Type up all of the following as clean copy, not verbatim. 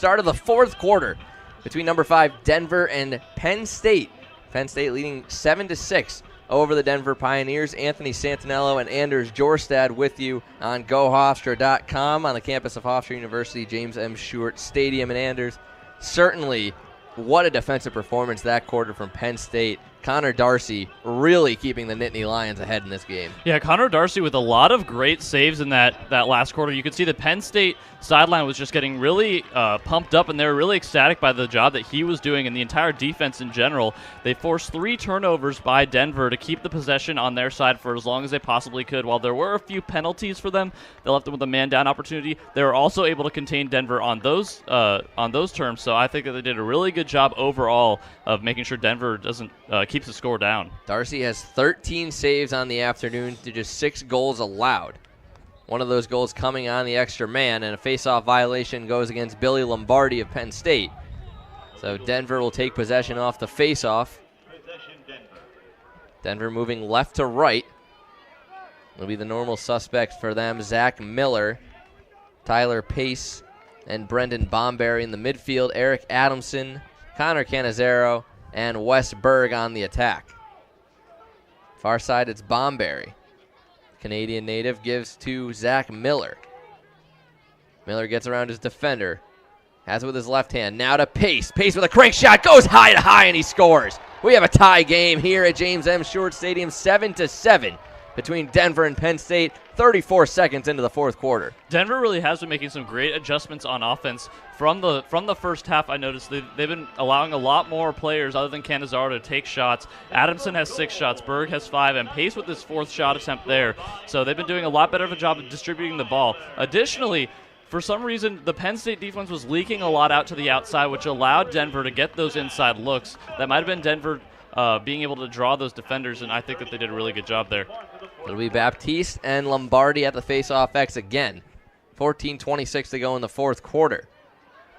start of the fourth quarter between number 5 Denver and Penn State. Penn State leading 7-6 over the Denver Pioneers. Anthony Santaniello and Anders Jorstad with you on GoHofstra.com on the campus of Hofstra University, James M. Shuart Stadium. And Anders, certainly what a defensive performance that quarter from Penn State. Connor Darcy really keeping the Nittany Lions ahead in this game. Yeah, Connor Darcy with a lot of great saves in that last quarter. You could see the Penn State sideline was just getting really pumped up, and they were really ecstatic by the job that he was doing and the entire defense in general. They forced 3 turnovers by Denver to keep the possession on their side for as long as they possibly could. While there were a few penalties for them, they left them with a man-down opportunity. They were also able to contain Denver on those terms, so I think that they did a really good job overall of making sure Denver doesn't keeps the score down. Darcy has 13 saves on the afternoon to just 6 goals allowed. One of those goals coming on the extra man, and a face-off violation goes against Billy Lombardi of Penn State. So Denver will take possession off the face-off. Denver moving left to right. It'll be the normal suspects for them, Zach Miller, Tyler Pace, and Brendan Bomberry in the midfield, Eric Adamson, Connor Canizero, and Wes Berg on the attack. Far side, it's Bomberry. Canadian native gives to Zach Miller. Miller gets around his defender. Has it with his left hand. Now to Pace. Pace with a crank shot. Goes high to high, and he scores. We have a tie game here at James M. Shuart Stadium, 7-7 between Denver and Penn State, 34 seconds into the fourth quarter. Denver really has been making some great adjustments on offense. From the first half, I noticed they've been allowing a lot more players other than Canizaro to take shots. Adamson has 6 shots, Berg has 5, and Pace with his 4th shot attempt there. So they've been doing a lot better of a job of distributing the ball. Additionally, for some reason, the Penn State defense was leaking a lot out to the outside, which allowed Denver to get those inside looks. That might have been Denver being able to draw those defenders, and I think that they did a really good job there. It'll be Baptiste and Lombardi at the face-off X again. 14:26 to go in the fourth quarter.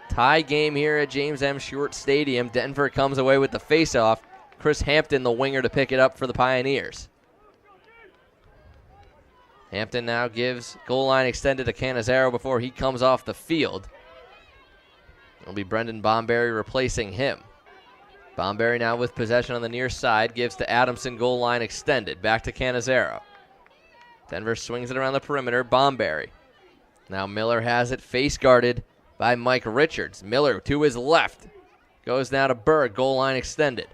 Tie game here at James M. Shuart Stadium. Denver comes away with the face-off. Chris Hampton, the winger, to pick it up for the Pioneers. Hampton now gives goal line extended to Canizero before he comes off the field. It'll be Brendan Bomberry replacing him. Bomberry now with possession on the near side, gives to Adamson, goal line extended. Back to Canizero. Denver swings it around the perimeter. Bomberry. Now Miller has it face guarded by Mike Richards. Miller to his left. Goes now to Berg, goal line extended.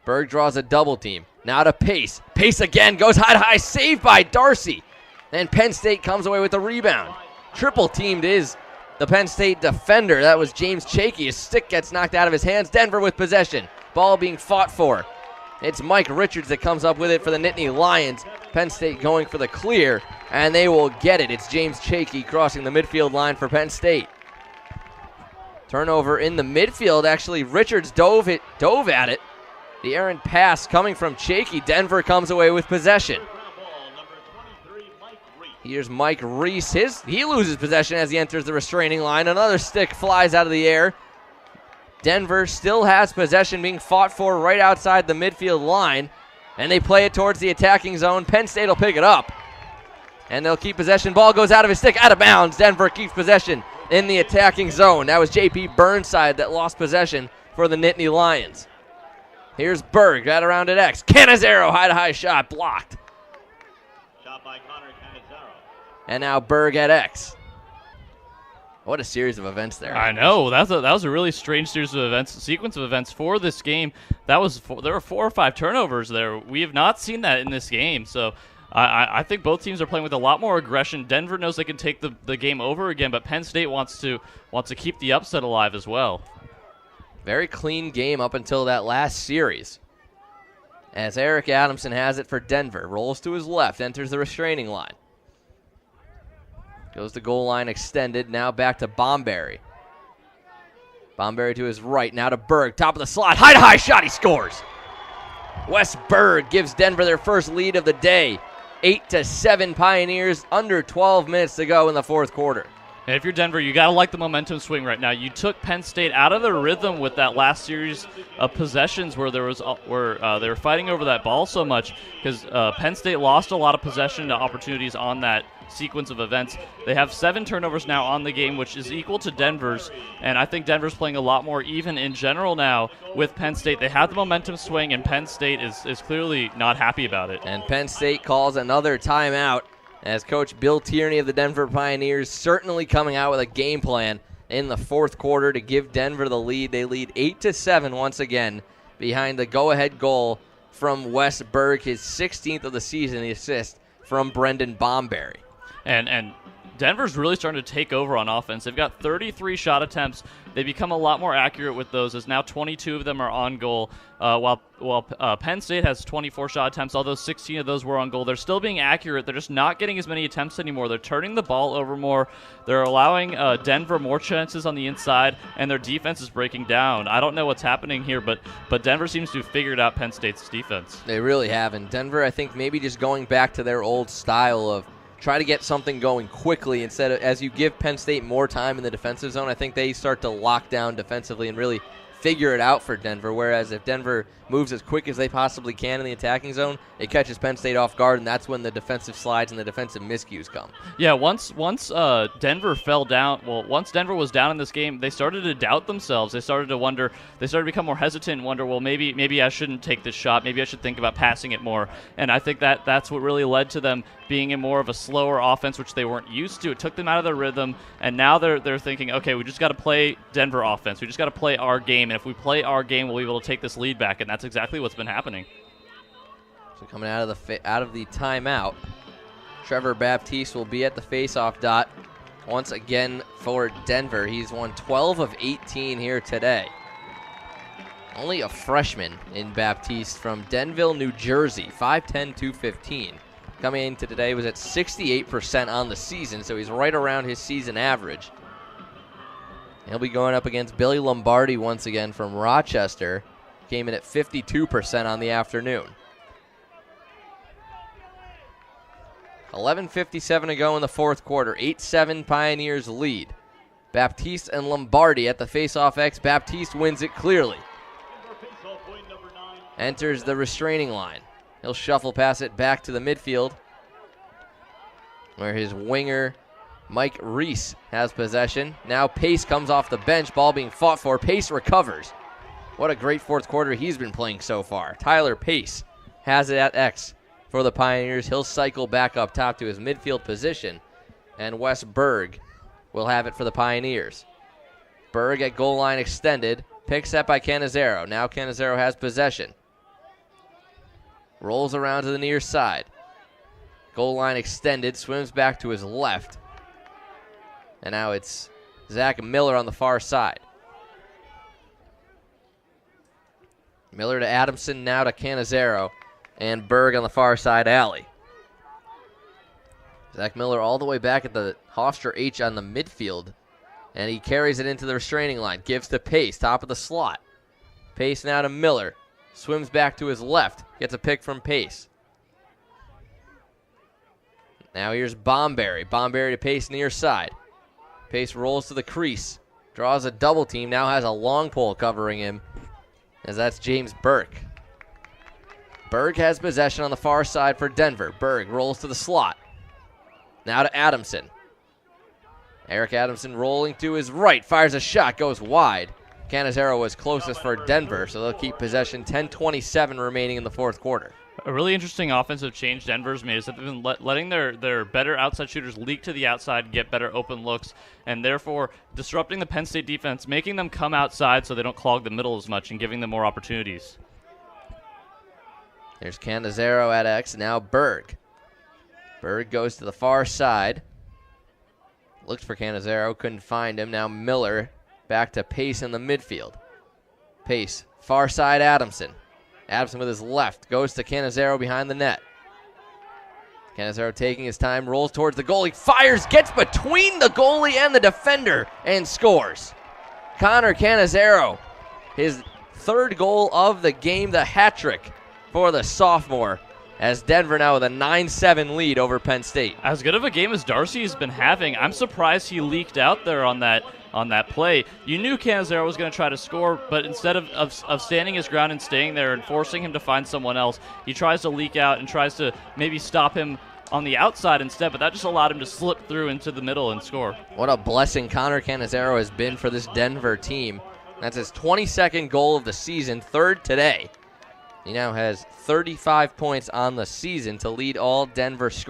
Berg draws a double team. Now to Pace. Pace again, goes high to high, saved by Darcy. And Penn State comes away with the rebound. Triple teamed is the Penn State defender. That was James Chakey. His stick gets knocked out of his hands. Denver with possession. Ball being fought for. It's Mike Richards that comes up with it for the Nittany Lions. Penn State going for the clear, and they will get it. It's James Chakey crossing the midfield line for Penn State. Turnover in the midfield. Actually, Richards dove at it. The errant pass coming from Chakey. Denver comes away with possession. Here's Mike Reese. He loses possession as he enters the restraining line. Another stick flies out of the air. Denver still has possession being fought for right outside the midfield line, and they play it towards the attacking zone. Penn State will pick it up, and they'll keep possession. Ball goes out of his stick, out of bounds. Denver keeps possession in the attacking zone. That was J.P. Burnside that lost possession for the Nittany Lions. Here's Berg, right around at X. Canizero, high-to-high shot, blocked. Shot by Connor Canizero. And now Berg at X. What a series of events there. I know. That was a really strange series of events, sequence of events for this game. There were 4 or 5 turnovers there. We have not seen that in this game. So I think both teams are playing with a lot more aggression. Denver knows they can take the game over again, but Penn State wants to keep the upset alive as well. Very clean game up until that last series. As Eric Adamson has it for Denver. Rolls to his left, enters the restraining line. Goes to goal line extended, now back to Bomberry. Bomberry to his right, now to Berg, top of the slot, high-to-high shot, he scores! Wes Berg gives Denver their first lead of the day. 8-7 Pioneers, under 12 minutes to go in the fourth quarter. And if you're Denver, you got to like the momentum swing right now. You took Penn State out of their rhythm with that last series of possessions where they were fighting over that ball so much because Penn State lost a lot of possession opportunities on that sequence of events. They have 7 turnovers now on the game, which is equal to Denver's, and I think Denver's playing a lot more even in general now with Penn State. They have the momentum swing, and Penn State is clearly not happy about it. And Penn State calls another timeout as Coach Bill Tierney of the Denver Pioneers certainly coming out with a game plan in the fourth quarter to give Denver the lead. They lead 8-7 once again behind the go-ahead goal from Wes Berg, his 16th of the season, the assist from Brendan Bomberry. And Denver's really starting to take over on offense. They've got 33 shot attempts. They become a lot more accurate with those, as now 22 of them are on goal, while Penn State has 24 shot attempts, although 16 of those were on goal. They're still being accurate. They're just not getting as many attempts anymore. They're turning the ball over more. They're allowing Denver more chances on the inside, and their defense is breaking down. I don't know what's happening here, but Denver seems to have figured out Penn State's defense. They really have. And Denver, I think, maybe just going back to their old style of try to get something going quickly instead of, as you give Penn State more time in the defensive zone, I think they start to lock down defensively and really figure it out for Denver, whereas if Denver moves as quick as they possibly can in the attacking zone, it catches Penn State off guard, and that's when the defensive slides and the defensive miscues come. Yeah, once Denver fell down, once Denver was down in this game, they started to doubt themselves. They started to wonder, they started to become more hesitant and wonder, well, maybe I shouldn't take this shot. Maybe I should think about passing it more. And I think that's what really led to them being in more of a slower offense, which they weren't used to. It took them out of their rhythm, and now they're thinking, okay, we just got to play Denver offense. We just got to play our game, and if we play our game, we'll be able to take this lead back, and that's exactly what's been happening. So coming out of the timeout, Trevor Baptiste will be at the faceoff dot once again for Denver. He's won 12 of 18 here today. Only a freshman in Baptiste from Denville, New Jersey, 5'10", 215. Coming into today was at 68% on the season, so he's right around his season average. He'll be going up against Billy Lombardi once again from Rochester. Came in at 52% on the afternoon. 11:57 to go in the fourth quarter. 8-7 Pioneers lead. Baptiste and Lombardi at the faceoff X. Baptiste wins it clearly. Enters the restraining line. He'll shuffle pass it back to the midfield, where his winger Mike Reese has possession. Now Pace comes off the bench, ball being fought for. Pace recovers. What a great fourth quarter he's been playing so far. Tyler Pace has it at X for the Pioneers. He'll cycle back up top to his midfield position, and Wes Berg will have it for the Pioneers. Berg at goal line extended, picked up by Canizero. Now Canizero has possession. Rolls around to the near side. Goal line extended, swims back to his left. And now it's Zach Miller on the far side. Miller to Adamson, now to Canizero, and Berg on the far side alley. Zach Miller all the way back at the Hofstra H on the midfield, and he carries it into the restraining line. Gives to Pace, top of the slot. Pace now to Miller. Swims back to his left. Gets a pick from Pace. Now here's Bomberry. Bomberry to Pace near side. Pace rolls to the crease. Draws a double team. Now has a long pole covering him, as that's James Burke. Berg has possession on the far side for Denver. Berg rolls to the slot. Now to Adamson. Eric Adamson rolling to his right. Fires a shot. Goes wide. Canizero was closest for Denver, so they'll keep possession. 10:27 remaining in the fourth quarter. A really interesting offensive change Denver's made is that they've been letting their better outside shooters leak to the outside, get better open looks, and therefore disrupting the Penn State defense, making them come outside so they don't clog the middle as much and giving them more opportunities. There's Canizero at X, now Berg. Berg goes to the far side. Looked for Canizero, couldn't find him. Now Miller back to Pace in the midfield. Pace, far side Adamson. Adamson with his left, goes to Canizero behind the net. Canizero taking his time, rolls towards the goalie, fires, gets between the goalie and the defender, and scores. Connor Canizero, his third goal of the game, the hat trick for the sophomore. as Denver now with a 9-7 lead over Penn State. As good of a game as Darcy's been having, I'm surprised he leaked out there on that play. You knew Canizero was going to try to score, but instead of standing his ground and staying there and forcing him to find someone else, he tries to leak out and tries to maybe stop him on the outside instead, but that just allowed him to slip through into the middle and score. What a blessing Connor Canizero has been for this Denver team. That's his 22nd goal of the season, third today. He now has 35 points on the season to lead all Denver scorers.